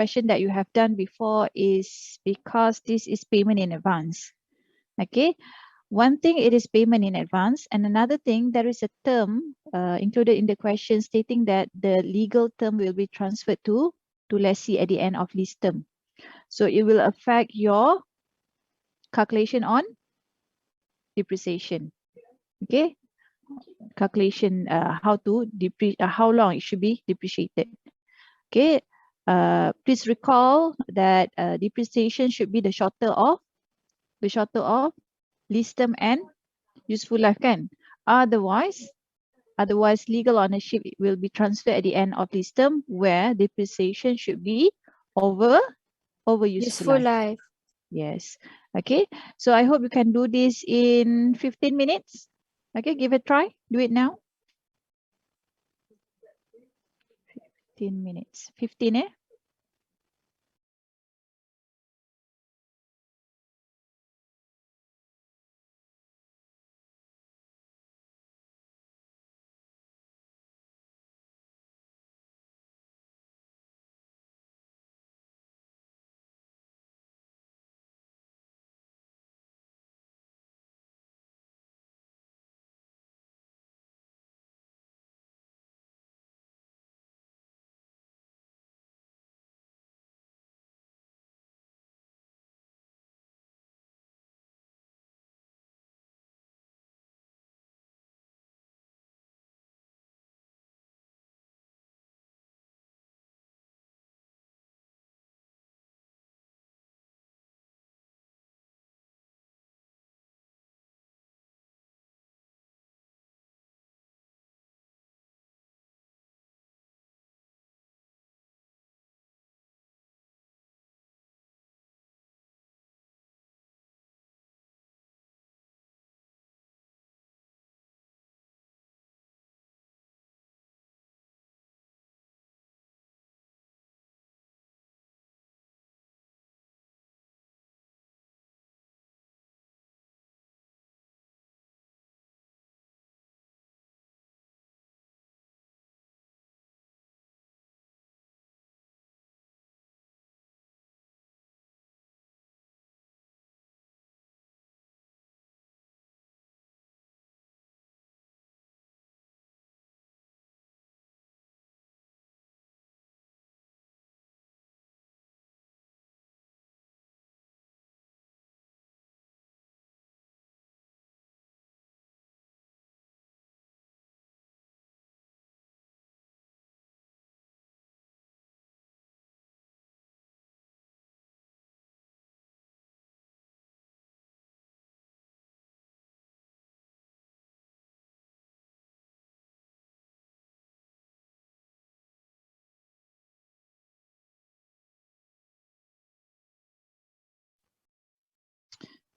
question that you have done before is because this is payment in advance. Okay. One thing, it is payment in advance, and another thing, there is a term included in the question stating that the legal term will be transferred to lessee at the end of lease term. So it will affect your calculation on depreciation. Okay, calculation how long it should be depreciated. Okay, please recall that depreciation should be the shorter of lease term and useful life kan. Otherwise, legal ownership will be transferred at the end of lease term, where depreciation should be over useful life. Yes. Okay. So I hope you can do this in 15 minutes. Okay, give it a try. Do it now. 15 minutes. 15, eh?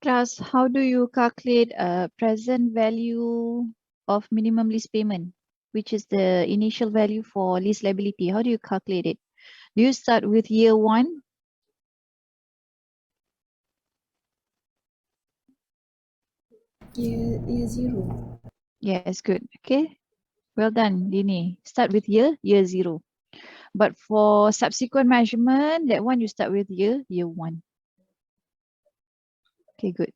Class, how do you calculate a present value of minimum lease payment, which is the initial value for lease liability? How do you calculate it? Do you start with year one? Year zero. Yes, good. Okay. Well done, Dini. Start with year zero. But for subsequent measurement, that one you start with year one. Okay, good.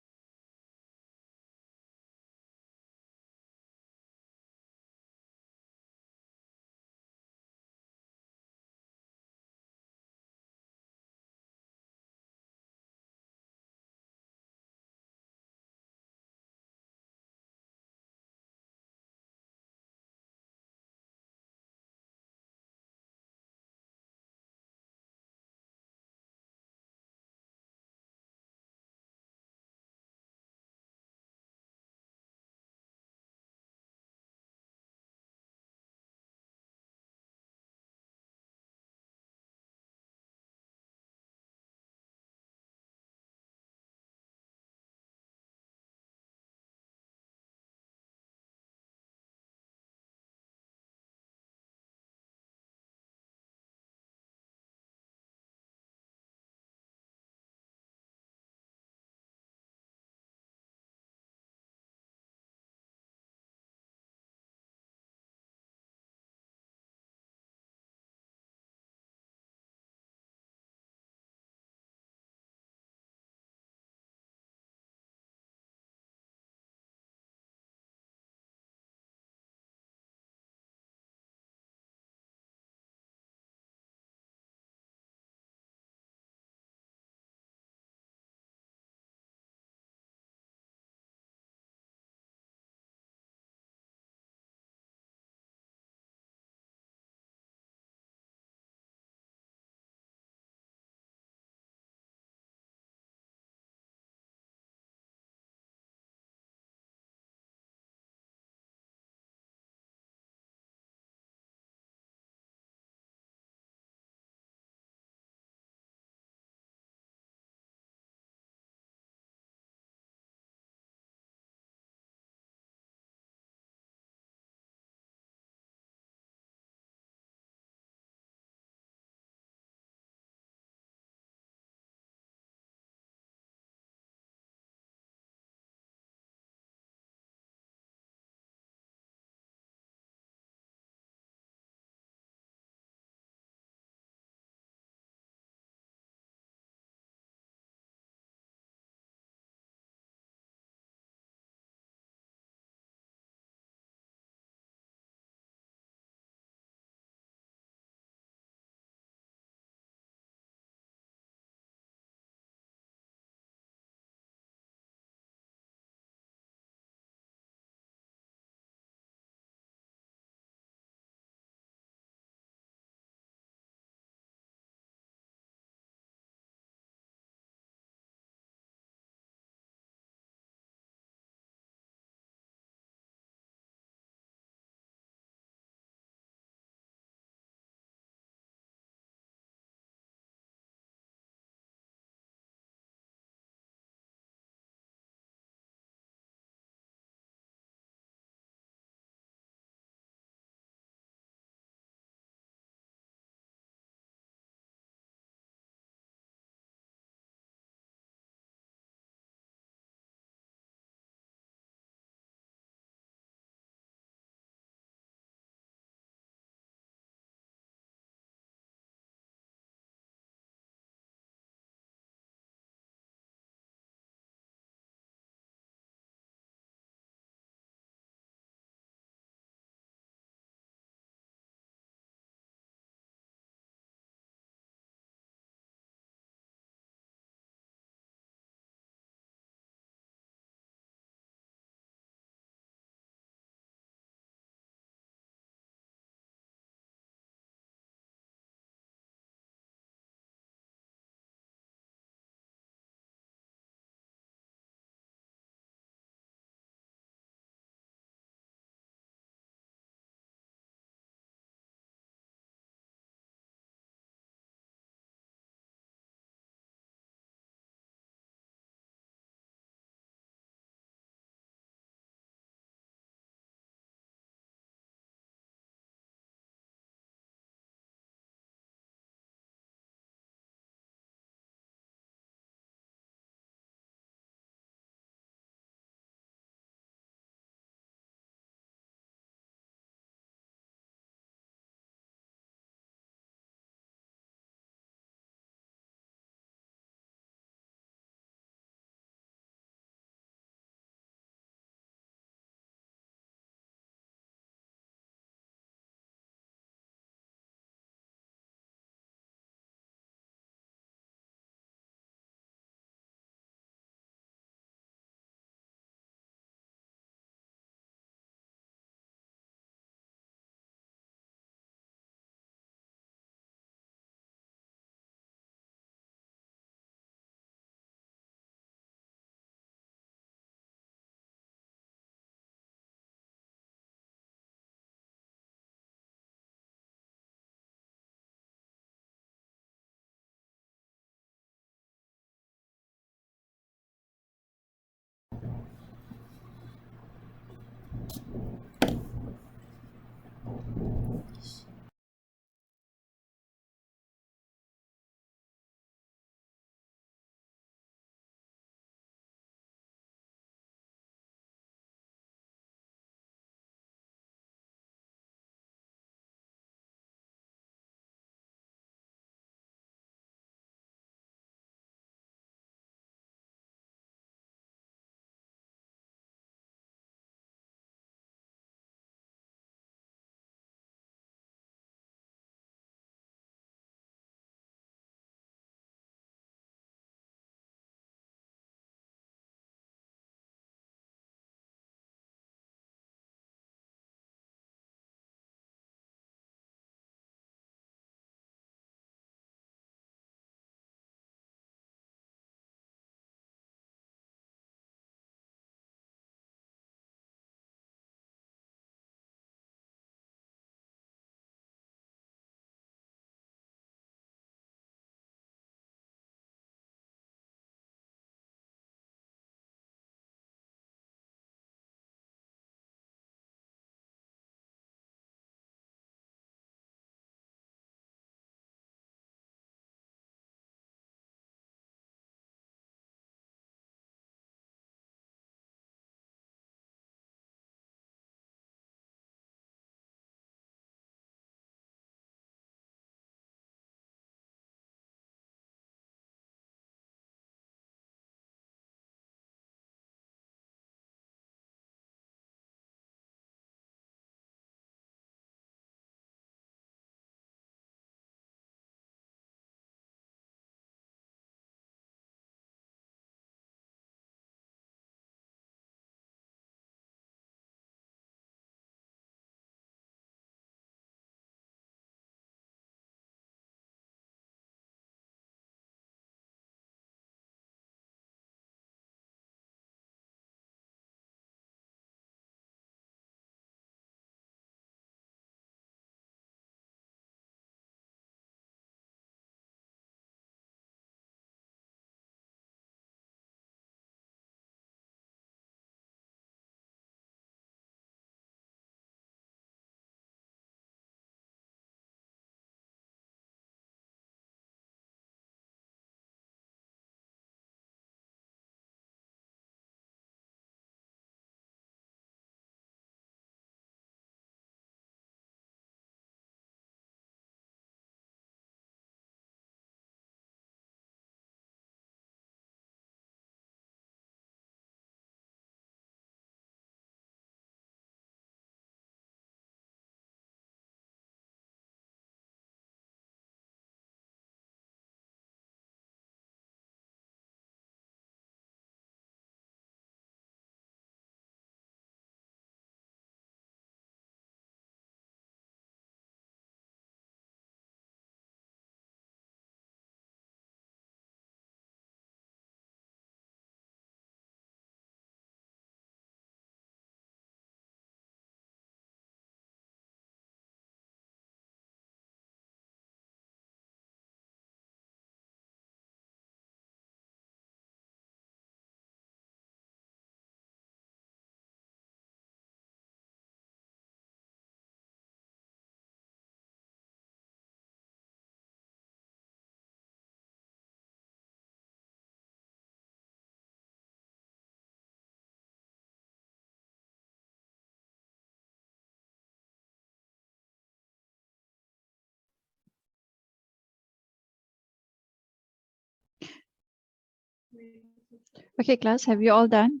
Okay, class, have you all done?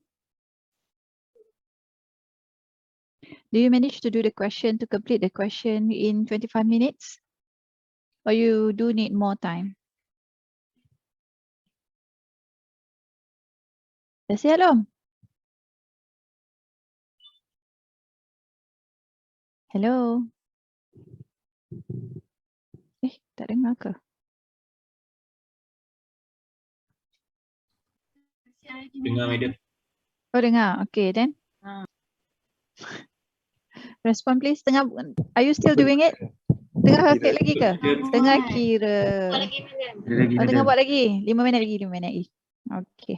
Do you manage to do the question, to complete the question in 25 minutes? Or you do need more time? Dah siap belum? Hello? Tak dengar ke? Dengar, madam. Oh, dengar. Okay, then. Respond please. Are you still doing it? Tengah calculate lagi ke? Tengah kira. Oh, tengah buat lagi. 5 minit lagi, 5 minit lagi. Okay.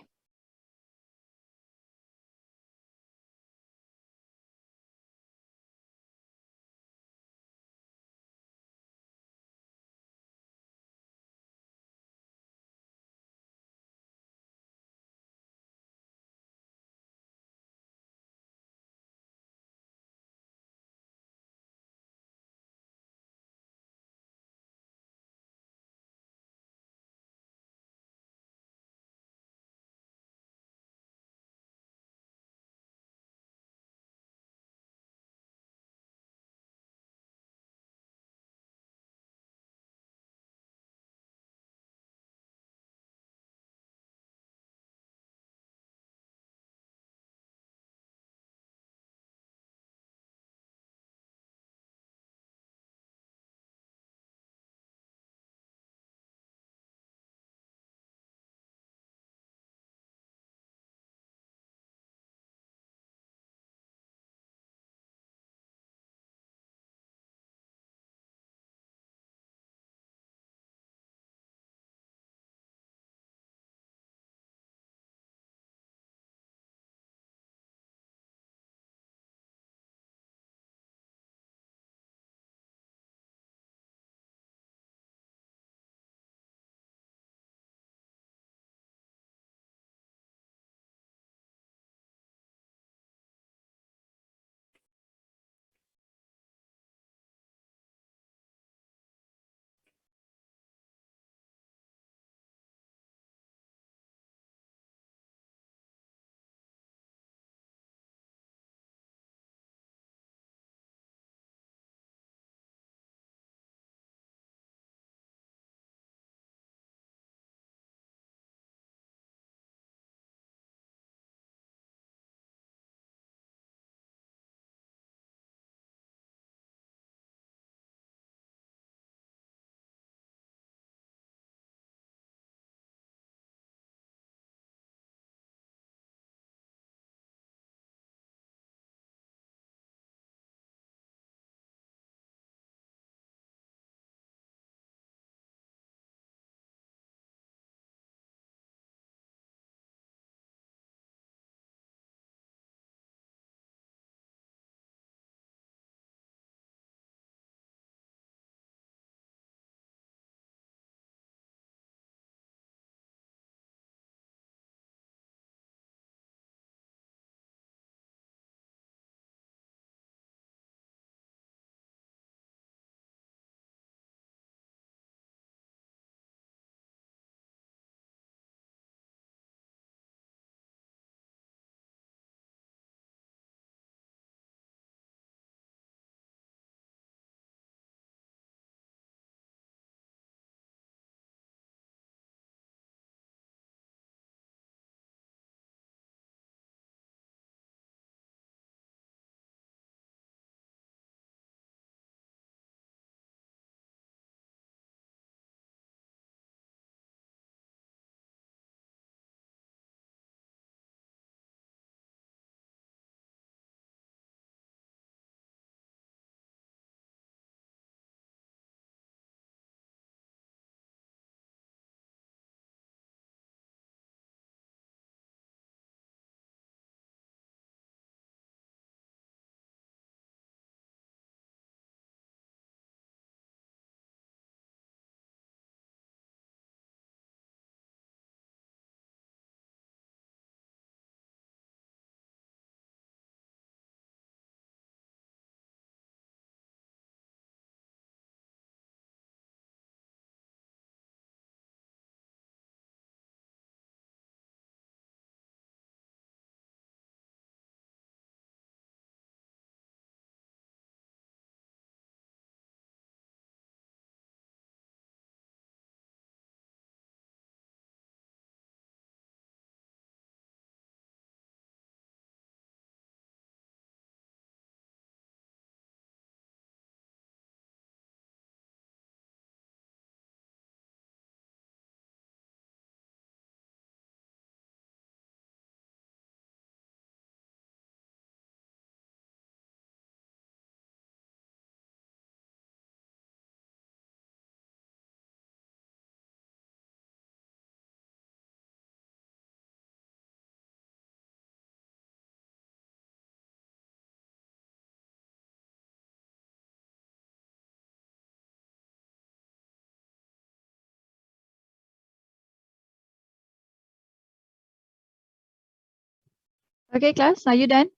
Okay, class, are you done?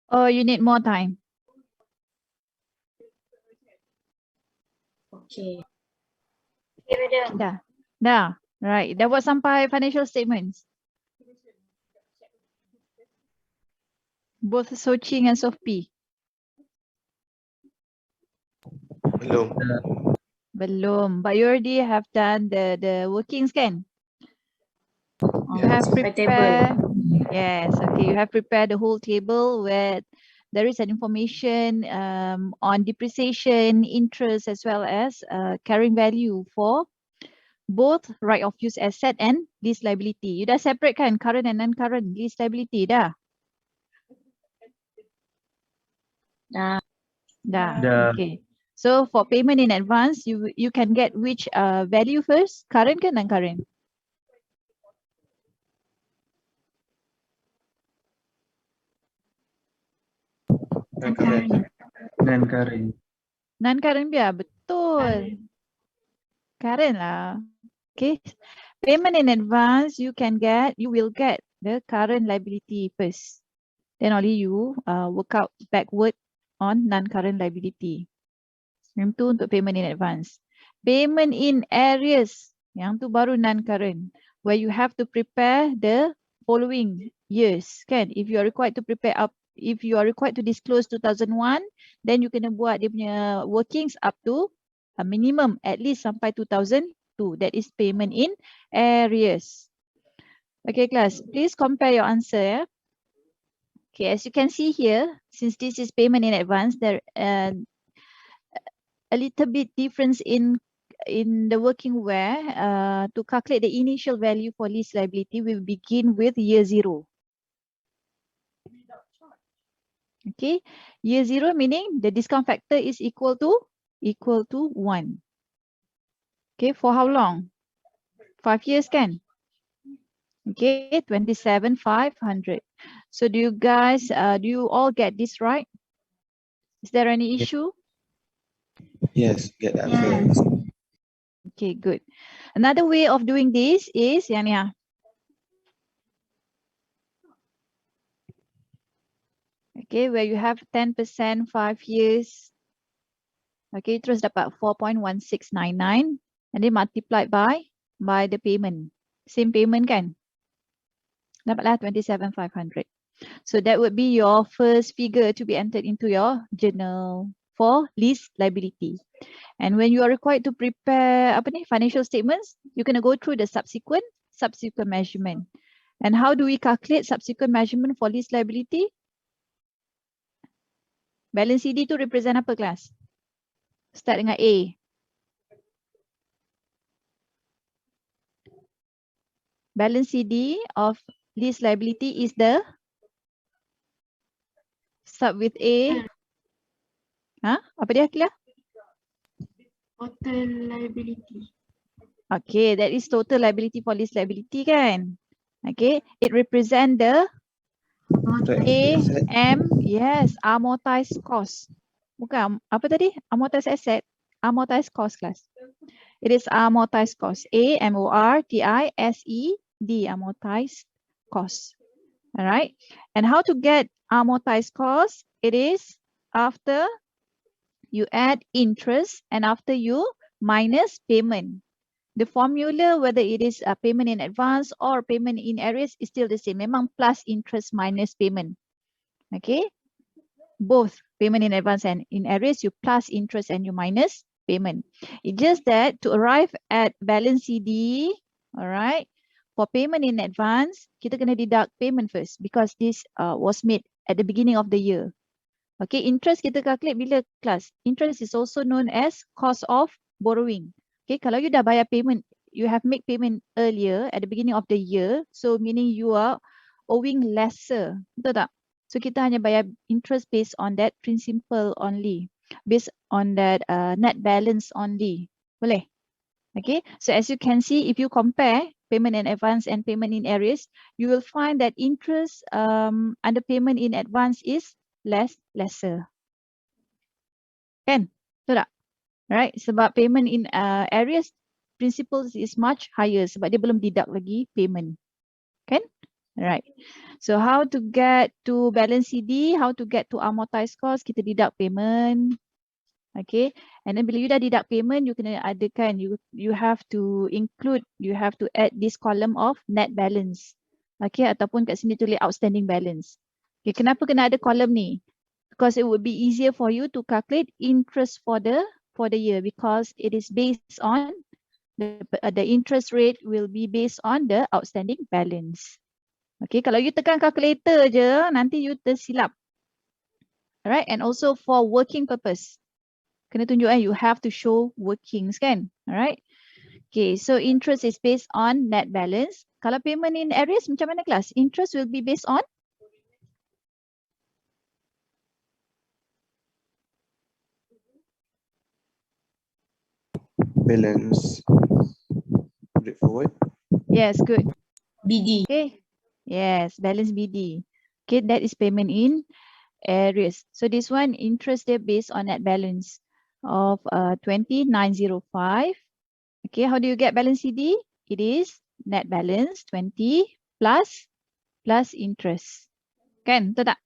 Or you need more time? Okay. Dah. Right. Dah buat sampai financial statements. Both Soching and Sophie. Belum. Belum. But you already have done the workings, kan? You Yes. have Sampai prepared. Yes. Okay. You have prepared the whole table where there is an information on depreciation, interest, as well as carrying value for both right of use asset and lease liability. You dah separate kan current and non-current lease liability dah? Dah. Dah. Okay. So for payment in advance, you can get which value first? Current ke non-current? Non-current. Non-current biar betul. Current lah. Okay. Payment in advance, you will get the current liability first. Then only you work out backward on non-current liability. Yang tu untuk payment in advance. Payment in arrears, yang tu baru non-current, where you have to prepare the following years, kan? If you are required to disclose 2001, then you kena buat dia punya workings up to a minimum at least sampai 2002. That is payment in arrears. Okay, class, please compare your answer. Yeah? Okay, as you can see here, since this is payment in advance, there a little bit difference in the working where to calculate the initial value for lease liability, we will begin with year 0. Okay, year 0 meaning the discount factor is equal to 1. Okay, for how long? 5 years kan? Okay, 27,500. So do you guys, do you all get this right? Is there any issue? Yes, get the answer. Okay, good. Another way of doing this is yang ni. Okay, where you have 10% 5 years. Okay, terus dapat 4.1699 and then multiplied by the payment. Same payment kan? Dapatlah 27,500. So that would be your first figure to be entered into your journal for lease liability. And when you are required to prepare financial statements, you're going to go through the subsequent measurement. And how do we calculate subsequent measurement for lease liability? Balance CD tu represent apa kelas? Start dengan A. Balance CD of lease liability is the start with A. Apa dia Akila? Total liability. Okay, that is total liability for lease liability kan? Okay, it represent the yes, amortized cost. Bukan, apa tadi? Amortized asset. Amortized cost class. It is amortized cost. AMORTISED, amortized cost. All right. And how to get amortized cost? It is after you add interest and after you minus payment. The formula, whether it is a payment in advance or payment in arrears, is still the same. Memang plus interest minus payment. Okay. Both payment in advance and in arrears, you plus interest and you minus payment. It's just that to arrive at balance CD, all right, for payment in advance, kita kena deduct payment first because this was made at the beginning of the year. Okay, interest kita calculate bila class? Interest is also known as cost of borrowing. Okay, kalau you dah bayar payment, you have made payment earlier at the beginning of the year, so meaning you are owing lesser. Betul tak? So kita hanya bayar interest based on that principal only, based on that net balance only. Boleh? Okay, so as you can see, if you compare payment in advance and payment in arrears, you will find that interest under payment in advance is lesser. Kan? Betul tak? Right? Sebab payment in arrears principles is much higher sebab dia belum deduct lagi payment. Right. So how to get to balance CD, how to get to amortized cost, kita deduct payment. Okay. And then bila you dah deduct payment, you kena adakan, you have to include, you have to add this column of net balance. Okay. Ataupun kat sini tulis outstanding balance. Okay. Kenapa kena ada column ni? Because it would be easier for you to calculate interest for the year, because it is based on the interest rate will be based on the outstanding balance. Okay, kalau you tekan calculator je, nanti you tersilap. Alright, and also for working purpose. Kena tunjuk you have to show workings kan? Alright. Okay, so interest is based on net balance. Kalau payment in arrears, macam mana kelas? Interest will be based on? Balance. Put it forward. Yes, good. BD. Okay. Yes, balance BD. Okay, that is payment in arrears. So this one, interest they based on net balance of 20,905. Okay, how do you get balance CD? It is net balance 20 plus interest. Kan? Betul tak?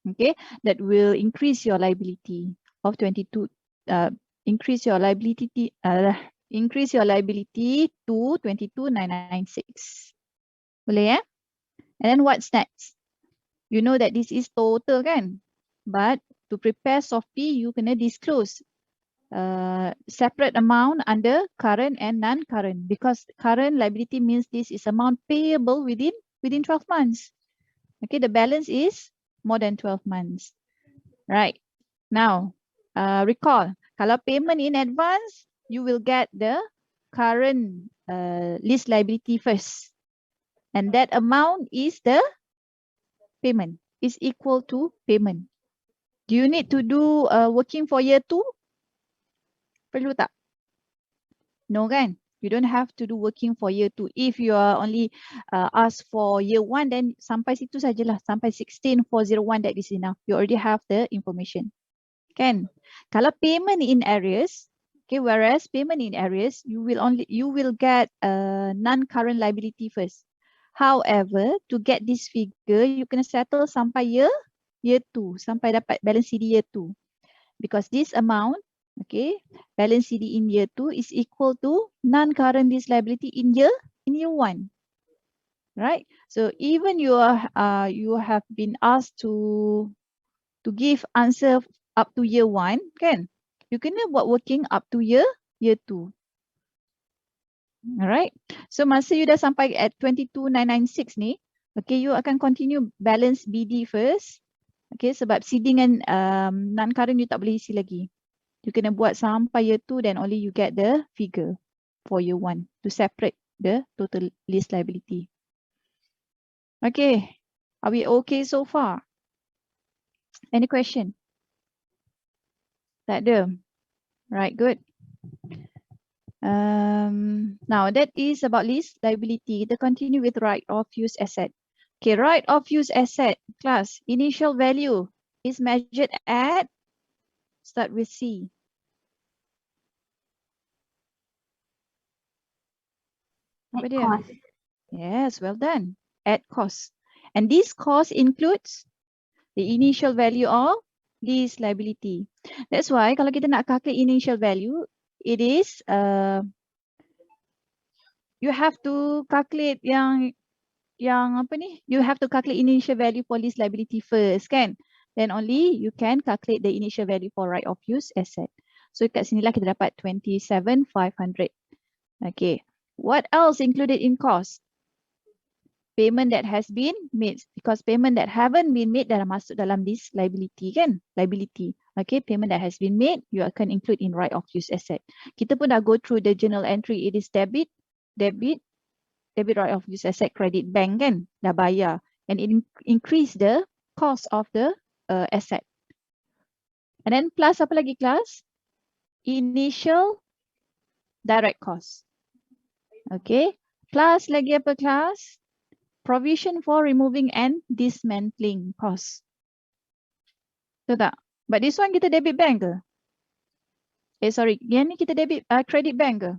Okay, that will increase your liability of 22. Increase your liability to 22,996. Boleh ya? And then what's next? You know that this is total kan? But to prepare SOFP, you kena disclose separate amount under current and non-current, because current liability means this is amount payable within 12 months. Okay, the balance is more than 12 months. Right. Now, recall, kalau payment in advance, you will get the current lease liability first. And that amount is the payment, is equal to payment. Do you need to do working for year 2? Perlu tak? No kan? You don't have to do working for year 2. If you are only asked for year 1, then sampai situ sajalah. Sampai 16,401, that is enough. You already have the information. Kan? Kalau payment in arrears, okay, whereas payment in arrears, you will get non-current liability first. However, to get this figure, you kena settle sampai year 2, sampai dapat balance CD year 2. Because this amount, okay, balance CD in year 2 is equal to non-current lease liability in year 1. Right? So even you have been asked to give answer up to year 1, kan? You kena buat working up to year 2. Alright. So masa you dah sampai at 22,996 ni, okay, you akan continue balance BD first. Okay, sebab CD dengan non-current you tak boleh isi lagi. You kena buat sampai year 2, then only you get the figure for year 1 to separate the total lease liability. Okay, are we okay so far? Any question? Tak ada. Right, good. Now that is about lease liability. Kita continue with right of use asset. Okay, right of use asset class initial value is measured at, start with C. Apa dia? Cost. Yes, well done. At cost. And this cost includes the initial value of lease liability. That's why kalau kita nak calculate initial value, it is you have to calculate yang apa ni? You have to calculate initial value for lease liability first, kan? Then only you can calculate the initial value for right of use asset. So kat sinilah kita dapat 27,500. Okay. What else included in cost? Payment that has been made, because payment that haven't been made dah masuk dalam this liability kan? Liability. Okay, payment that has been made, you akan include in right of use asset. Kita pun dah go through the journal entry. It is debit right of use asset, credit bank kan? Dah bayar. And it increase the cost of the asset. And then plus apa lagi class? Initial direct cost. Okay. Plus lagi apa class? Provision for removing and dismantling cost. Betul tak? But this one kita debit bank ke? Sorry. Yang ni kita debit credit bank ke?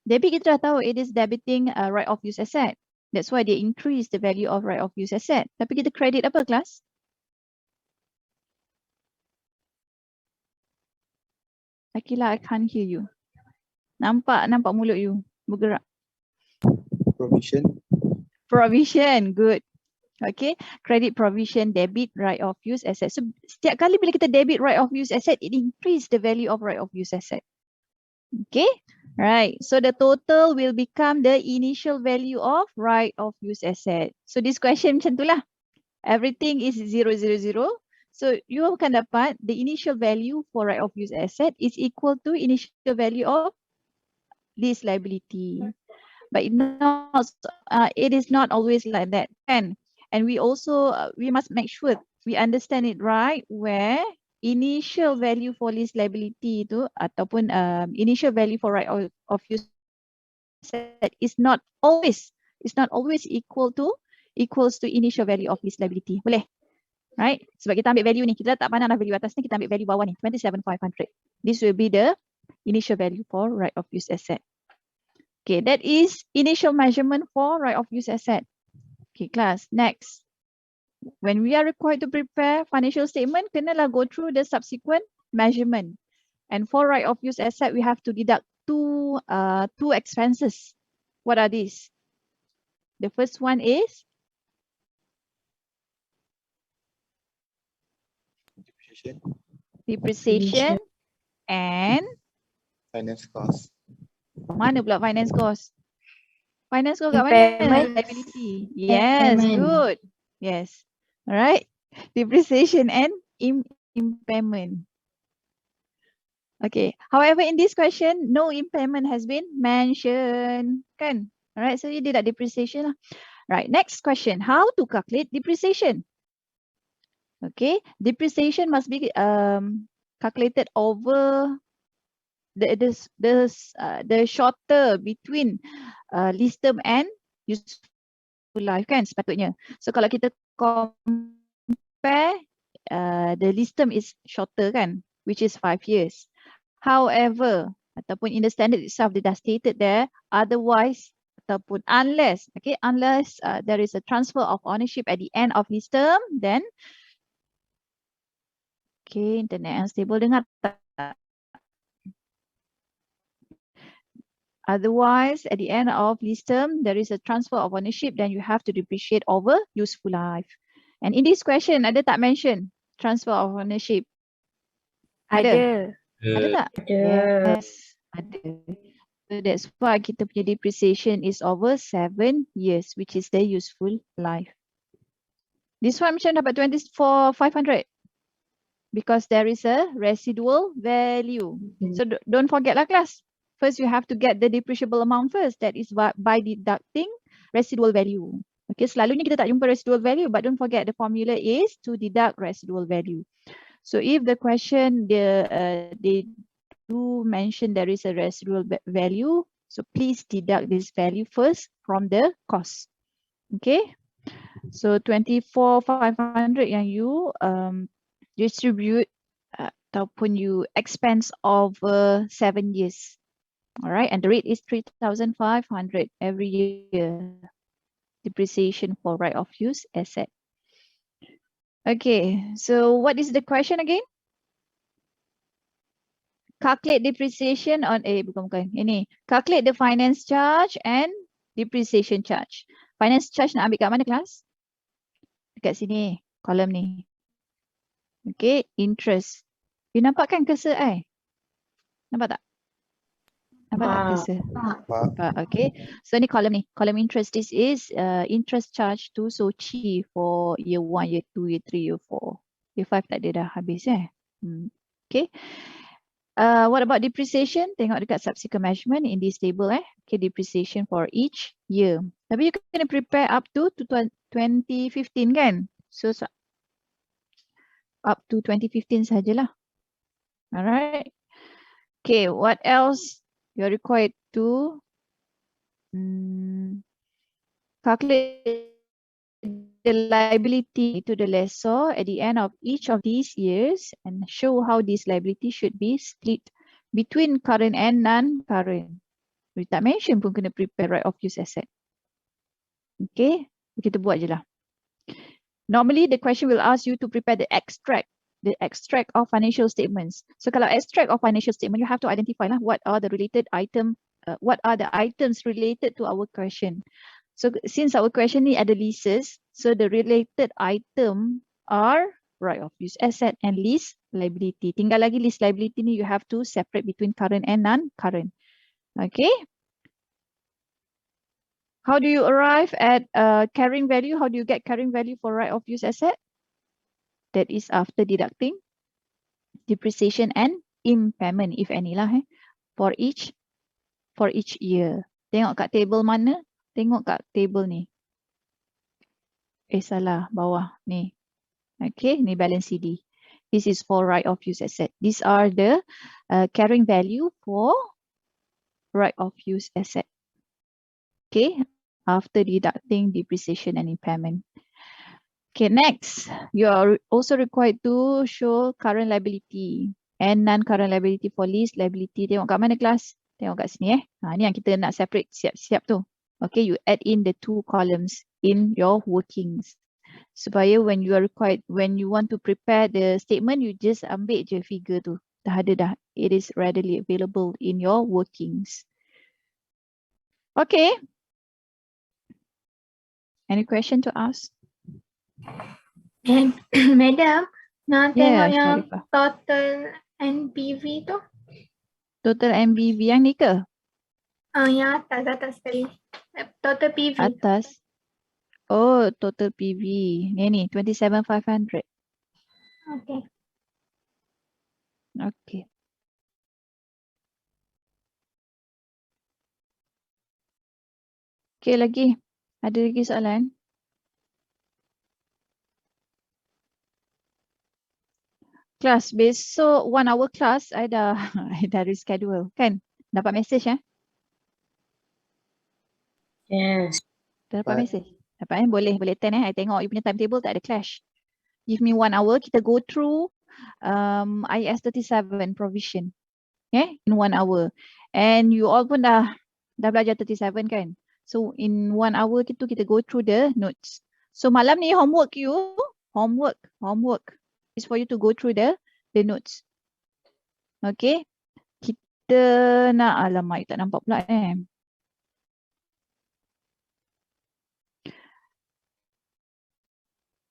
Debit kita dah tahu it is debiting right of use asset. That's why they increase the value of right of use asset. Tapi kita credit apa kelas? Akila, I can't hear you. Nampak mulut you bergerak. Provision. Provision, good. Okay, credit provision, debit right of use asset. So setiap kali bila kita debit right of use asset, it increase the value of right of use asset. Okay, right. So the total will become the initial value of right of use asset. So this question macam tu lah. Everything is 000. So you akan dapat the initial value for right of use asset is equal to initial value of lease liability. But it is not always like that. And we also we must make sure we understand it right, where initial value for lease liability itu ataupun initial value for right of use asset is not always equals to initial value of lease liability. Boleh? Right? Sebab kita ambil value ni, kita tak pandang value atas ni, kita ambil value bawah ni, 27,500. This will be the initial value for right of use asset. Okay, that is initial measurement for right of use asset. Okay, class. Next. When we are required to prepare financial statement, kenalah go through the subsequent measurement. And for right of use asset, we have to deduct two expenses. What are these? The first one is depreciation and Finance cost. mana pula finance cost? Finance cost kat mana? Impairment. Liability. Yes, Impairment. good. Yes. All right. Depreciation and impairment. Okay. However, in this question, no impairment has been mentioned. Kan? All right. So you deduct depreciation lah. Right. Next question. How to calculate depreciation? Okay. Depreciation must be calculated over the shorter between lease term and useful life kan sepatutnya. So kalau kita compare the lease term is shorter kan, which is 5 years. However, ataupun in the standard itself they dah stated there, otherwise ataupun unless there is a transfer of ownership at the end of lease term, then okay, internet yang stable dengar tak? Otherwise, at the end of lease term, there is a transfer of ownership, then you have to depreciate over useful life. And in this question, ada tak mention transfer of ownership? Ada? Ada tak? Ada. Yes, ada. So that's why kita punya depreciation is over 7 years, which is the useful life. This one macam dapat 24,500 because there is a residual value. So don't forget lah class. First, you have to get the depreciable amount first. That is by deducting residual value. Okay, selalunya kita tak jumpa residual value, but don't forget the formula is to deduct residual value. So if the question they do mention there is a residual value, so please deduct this value first from the cost. Okay, so 24,500 yang you distribute ataupun you expense over 7 years. All right, and the rate is 3,500 every year. Depreciation for right of use asset. Okay, so what is the question again? Calculate depreciation on bukan ini. Calculate the finance charge and depreciation charge. Finance charge nak ambil kat mana kelas? Dekat sini, kolom ni. Okay, interest. You nampak kan cursor Nampak tak? Nampak tak cursor? Okay. So ni column ni. Column interest. This is interest charge to SOCI for year 1, year 2, year 3, year 4. Year 5 tak ada dah habis Okay. What about depreciation? Tengok dekat subsequent measurement in this table Okay, depreciation for each year. Tapi you kena prepare up to 2015 kan? So up to 2015 sajalah. Alright. Okay, what else? You're required to calculate the liability to the lessor at the end of each of these years and show how this liability should be split between current and non-current. We tak mention pun kena prepare right of use asset. Okay, kita buat je lah. Normally the question will ask you to prepare the extract of financial statements. So kalau extract of financial statement, you have to identify lah what are the related item, what are the items related to our question. So since our question ni ada leases, so the related item are right of use asset and lease liability. Tinggal lagi lease liability ni you have to separate between current and non-current. Okay. How do you arrive at carrying value? How do you get carrying value for right of use asset? That is after deducting depreciation and impairment, if any lah, for each year. Tengok kat table mana? Tengok kat table ni. Salah, bawah ni. Okay, ni balance CD. This is for right of use asset. These are the carrying value for right of use asset. Okay, after deducting depreciation and impairment. Okay, next, you are also required to show current liability and non-current liability for lease liability. Tengok kat mana kelas? Tengok kat sini ni yang kita nak separate siap-siap tu. Okay, you add in the 2 columns in your workings. Supaya when you want to prepare the statement, you just ambil je figure tu. Dah ada dah. It is readily available in your workings. Okay. Any question to ask? Madam, nak tengok yang Sharifah. total NPV tu. Total MBV yang ni ke? Yang atas sekali. Total PV. Atas. Oh, total PV. Ni 27,500. Okay. Okay. Okay, lagi. Ada lagi soalan? Kelas besok 1 hour kelas I dah reschedule kan? Dapat message Yes. Dah dapat message? Dapat boleh attend I tengok you punya timetable tak ada clash. Give me 1 hour kita go through IAS 37 provision. In 1 hour. And you all pun dah belajar 37 kan? So in 1 hour kita go through the notes. So malam ni homework is for you to go through the notes. Okay. Kita nak, alamak, you tak nampak pula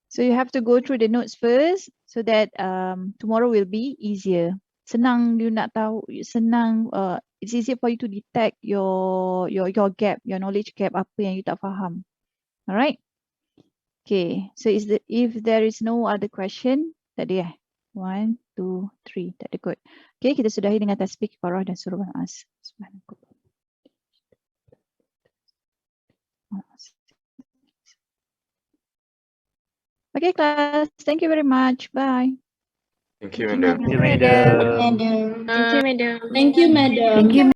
So you have to go through the notes first so that tomorrow will be easier. Senang you nak tahu, it's easier for you to detect your gap, your knowledge gap, apa yang you tak faham. Alright. Okay, so if there is no other question, tak ada 1, 2, 3, tak ada kot. Okay, kita sudahi dengan tasbih kifarah dan surah Al-As. Okay, class. Thank you very much. Bye. Thank you, madam. Thank you, madam. Madam. Thank you, madam. Thank you, madam.